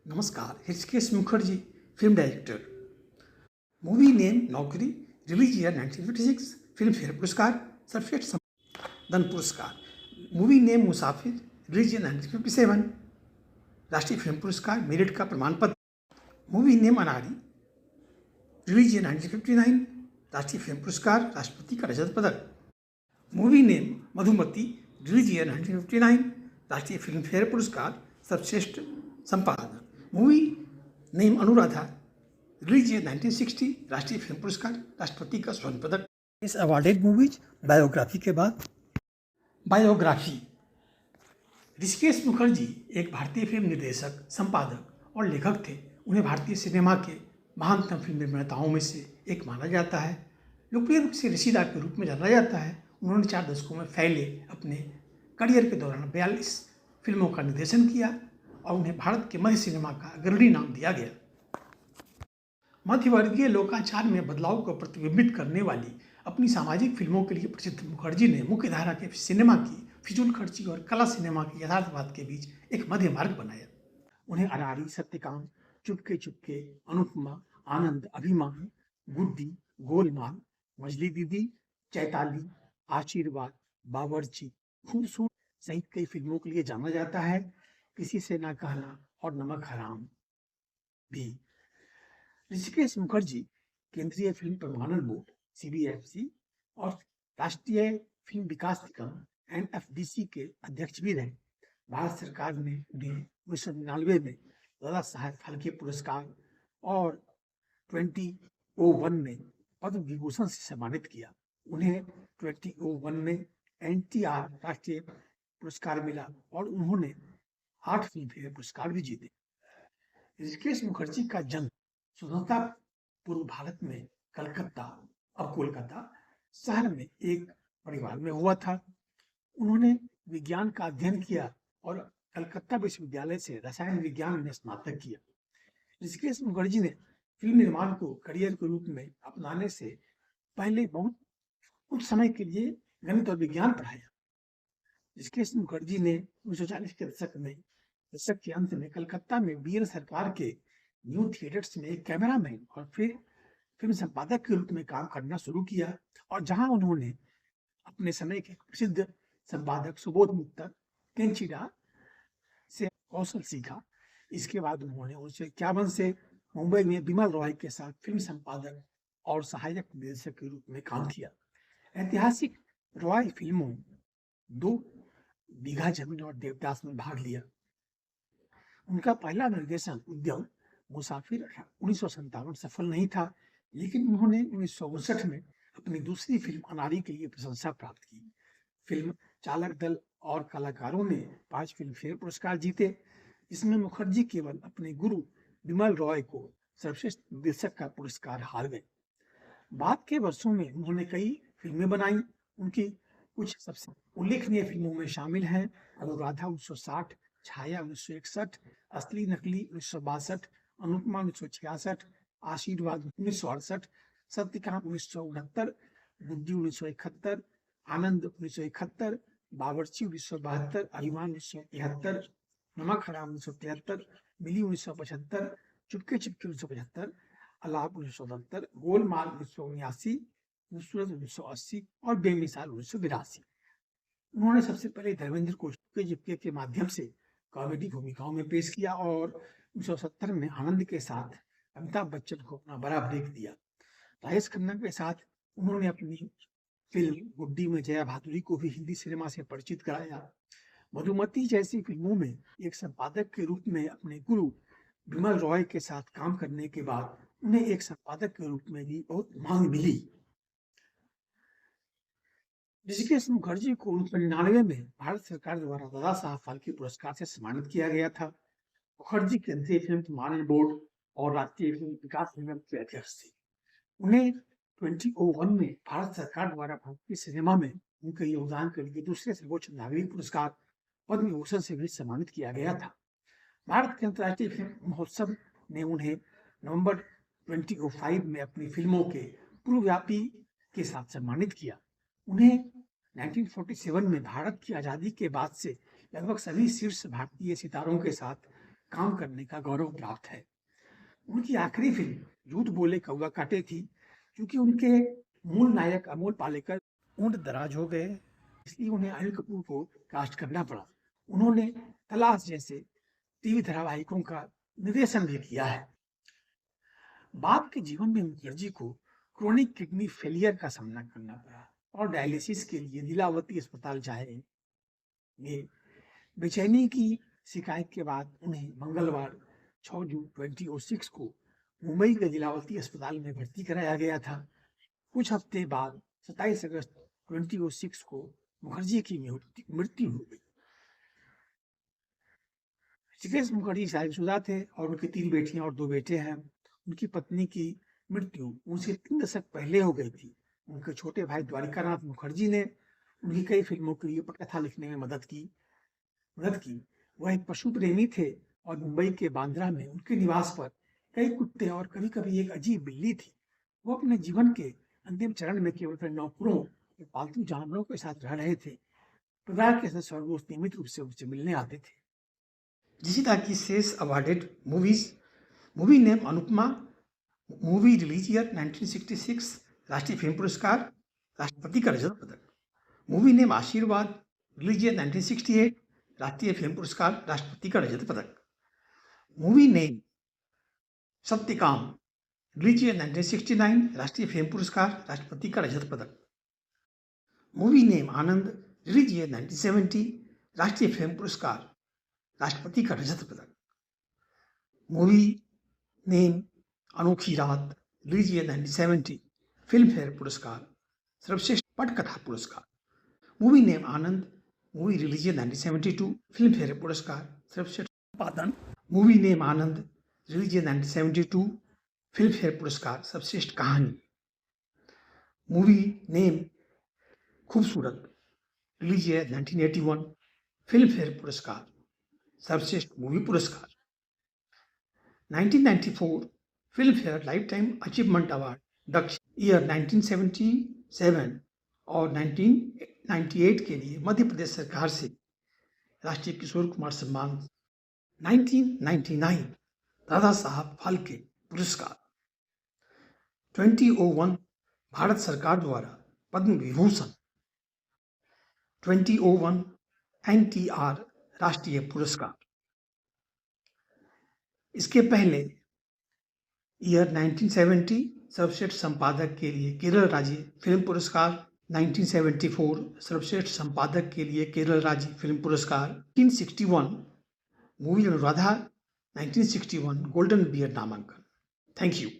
नमस्कार, Rishikesh Mukherjee, film director. Movie name नौकरी, release year 1956, film fair पुरस्कार, सर्वश्रेष्ठ धन पुरस्कार। मूवी नेम मुसाफिर, रिलीज ईयर 1957, राष्ट्रीय फिल्म पुरस्कार, मेरिट का प्रमाण पत्र। मूवी नेम अनारी, रिलीज ईयर 1959, राष्ट्रीय फिल्म पुरस्कार, राष्ट्रपति का रजत पदक। Movie name Madhumati, release year 1959, राष्ट्रीय फिल्म फेयर पुरस्कार, सर्वश्रेष्ठ संपादन। Movie name Anuradha, release year 1960, राष्ट्रीय फिल्म पुरस्कार, राष्ट्रपति का स्वर्ण पदक। इस अवार्डेड मूवीज बायोग्राफी के बाद बायोग्राफी। ऋषिकेश मुखर्जी एक भारतीय फिल्म निर्देशक, संपादक और लेखक थे। उन्हें भारतीय सिनेमा के महानतम फिल्म निर्माताओं में से एक माना जाता है। लोकप्रिय रूप से ऋषिदा के रूप में जाना जाता है। उन्होंने 4 दशकों में फैले अपने करियर के दौरान 42 फिल्मों का निर्देशन किया और उन्हें भारत के मध्य सिनेमा का अग्रणी नाम दिया गया। मध्यवर्गीय लोकाचार में बदलाव को प्रतिबिंबित करने वाली अपनी सामाजिक फिल्मों के लिए प्रसिद्ध मुखर्जी ने मुख्य धारा के सिनेमा की फिजूल खर्ची और कला सिनेमा के यथार्थवाद के बीच एक मध्य मार्ग बनाया। उन्हें अनारी, सत्यकाम, चुपके चुपके, अनुपमा, आनंद, अभिमान, गुड्डी, गोलमाल, मजली दीदी, चैताली, आशीर्वाद, बावर्ची, खूबसूरत सहित कई फिल्मों के लिए जाना जाता है। किसी से ना कहना और नमक हराम भी। ऋषिकेश मुखर्जी केंद्रीय फिल्म प्रमाणन बोर्ड (सीबीएफसी) और राष्ट्रीय फिल्म विकास निगम (एनएफडीसी) के अध्यक्ष भी रहे। भारत सरकार ने उन्हें 1999 में दादा साहेब फाल्के पुरस्कार और 2001 में पद्म विभूषण से सम्मानित किया। उन्हें 2001 में एनटीआर राष्ट्रीय पुरस्कार मिला और उन्होंने 8 फिल्म फेयर पुरस्कार भी जीते। ऋषिकेश मुखर्जी का जन्म स्वतंत्रता पूर्व भारत में कलकत्ता, अब कोलकाता शहर में एक परिवार में हुआ था। उन्होंने विज्ञान का अध्ययन किया और कलकत्ता विश्वविद्यालय से रसायन विज्ञान में स्नातक किया। ऋषिकेश मुखर्जी ने फिल्म निर्माण को करियर के रूप में अपनाने से पहले बहुत कुछ समय के लिए गणित और विज्ञान पढ़ाया। ऋषिकेश मुखर्जी ने 1940 के दशक के अंत में कलकत्ता में वीर सरकार के न्यू थिएटर्स में एक कैमरामैन और फिर फिल्म संपादक के रूप में काम करना शुरू किया और जहां उन्होंने अपने समय के प्रसिद्ध संपादक सुबोध मित्तर, केंचिडा से कौशल सीखा। इसके बाद उन्होंने 1951 से मुंबई में बिमल रॉय के साथ फिल्म संपादक और सहायक निर्देशक के रूप में काम किया। ऐतिहासिक रॉय फिल्मों 2 बीघा जमीन और देवदास में भाग लिया। उनका पहला निर्देशन उद्यम मुसाफिर 1957 सफल नहीं था, लेकिन उन्होंने 1959 में अपनी दूसरी फिल्म अनारी के लिए प्रशंसा प्राप्त की। फिल्म चालक दल और कलाकारों ने 5 फिल्म फेयर पुरस्कार जीते, जिसमें मुखर्जी केवल अपने गुरु बिमल रॉय को सर्वश्रेष्ठ निर्देशक का पुरस्कार हार गए। बाद के वर्षों में उन्होंने कई फिल्में बनाई। उनकी कुछ सबसे उल्लेखनीय फिल्मों में शामिल हैं अनुराधा 1960, छाया 1961, असली नकली 1962, अनुपमा 1966, आशीर्वाद 1968, सत्यकाम 1969, गुड्डी 1971, आनंद 1971, बावर्ची 1972, अभिमान 1973, नमक हराम 1973, मिली 1975, चुपके चुपके 1975, अलाप 1970, गोलमाल 1979, खूबसूरत 1980 और बेमिसाल 1982। उन्होंने सबसे पहले धर्मेंद्र को चुपके चुपके के माध्यम से कॉमेडी भूमिकाओं में पेश किया और 1970 में आनंद के साथ अमिताभ बच्चन को अपना बड़ा ब्रेक दिया। राजेश खन्ना के साथ उन्होंने अपनी फिल्म गुड्डी में जया भादुरी को भी हिंदी सिनेमा से परिचित कराया। मधुमती जैसी फिल्मों में एक संपादक के रूप में अपने गुरु बिमल रॉय के साथ काम करने के बाद उन्हें एक संपादक के रूप में भी बहुत मांग मिली। ऋषिकेश मुखर्जी को 1999 में भारत सरकार द्वारा दादा साहब फाल्के पुरस्कार से सम्मानित किया गया था। मुखर्जी केंद्रीय फिल्म प्रमाणन बोर्ड और राष्ट्रीय फिल्म विकास निगम के अध्यक्ष थे। उन्हें 2001 में भारत सरकार द्वारा भारतीय सिनेमा में उनके योगदान के लिए दूसरे सर्वोच्च नागरिक पुरस्कार पद्म विभूषण से भी सम्मानित किया गया था। भारत के अंतर्राष्ट्रीय फिल्म महोत्सव ने उन्हें नवंबर 2005 में अपनी फिल्मों के पूर्वव्यापी के साथ सम्मानित किया। उन्हें 1947 में भारत की आज़ादी के बाद से लगभग सभी शीर्ष भारतीय सितारों के साथ काम करने का गौरव प्राप्त है। उनकी आखिरी फिल्म झूठ बोले कौवा काटे थी, क्योंकि उनके मूल नायक अमोल पालेकर उम्र दराज हो गए, इसलिए उन्हें अनिल कपूर को कास्ट करना पड़ा। उन्होंने तलाश जैसे टीवी धारावाहिकों का निर्देशन भी किया है। बाप के जीवन में मुखर्जी को क्रोनिक किडनी फेलियर का सामना करना पड़ा और डायलिसिस के लिए लीलावती अस्पताल जाए। ये बेचैनी की शिकायत के बाद उन्हें मंगलवार 6 जून 2006 को मुंबई के लीलावती अस्पताल में भर्ती कराया गया था। कुछ हफ्ते बाद 27 अगस्त 2006 को मुखर्जी की मृत्यु हो गई। ऋषिकेश मुखर्जी शादीशुदा थे और उनकी 3 बेटियां और 2 बेटे हैं। उनकी पत्नी की मृत्यु उनसे 3 दशक पहले हो गई थी। उनके छोटे भाई द्वारिकानाथ मुखर्जी ने उनकी कई फिल्मों के लिए पटकथा लिखने में मदद की। वह एक पशु प्रेमी थे और मुंबई के बांद्रा में उनके निवास पर कई कुत्ते और कभी-कभी एक अजीब बिल्ली थी। वो अपने जीवन के अंतिम चरण में केवल अपने नौकरों और पालतू जानवरों के साथ रह रहे थे। परिवार के सदस्य और दोस्त नियमित रूप से उनसे मिलने आते थे। Jishita की शेष awarded movies. Movie name Anupama, movie release year 1966, राष्ट्रीय फिल्म पुरस्कार, राष्ट्रपति का रजत पदक। मूवी नेम आशीर्वाद, रिलीज ईयर 1968, राष्ट्रीय फिल्म पुरस्कार, राष्ट्रपति का रजत पदक। Movie name Satyakam, release year 1969, राष्ट्रीय फिल्म पुरस्कार, राष्ट्रपति का रजत पदक। Movie name Anand, release year 1970, राष्ट्रीय फिल्म पुरस्कार, राष्ट्रपति का रजत पदक। मूवी नेम अनोखी रात, रिलीज ईयर 1970, फिल्म फेयर पुरस्कार, सर्वश्रेष्ठ पटकथा पुरस्कार। Movie name Anand, movie release year 1972, Filmfare पुरस्कार, सर्वश्रेष्ठ संपादन। Movie name Anand, release year 1972, Filmfare पुरस्कार, सर्वश्रेष्ठ कहानी। Movie name Khubsoorat, release year 1981, Filmfare पुरस्कार, सर्वश्रेष्ठ मूवी पुरस्कार। 1994 Filmfare lifetime achievement award, दक्षिण ईयर 1977 और 1998 के लिए मध्य प्रदेश सरकार से राष्ट्रीय किशोर कुमार सम्मान। 1999 दादा साहब फाल्के पुरस्कार। 2001 भारत सरकार द्वारा पद्म विभूषण। 2001 NTR राष्ट्रीय पुरस्कार। इसके पहले ईयर 1970 सर्वश्रेष्ठ संपादक के लिए केरल राज्य फिल्म पुरस्कार। 1974 सर्वश्रेष्ठ संपादक के लिए केरल राज्य फिल्म पुरस्कार। 1961 मूवी अनुराधा। 1961 गोल्डन बियर नामांकन। Thank you.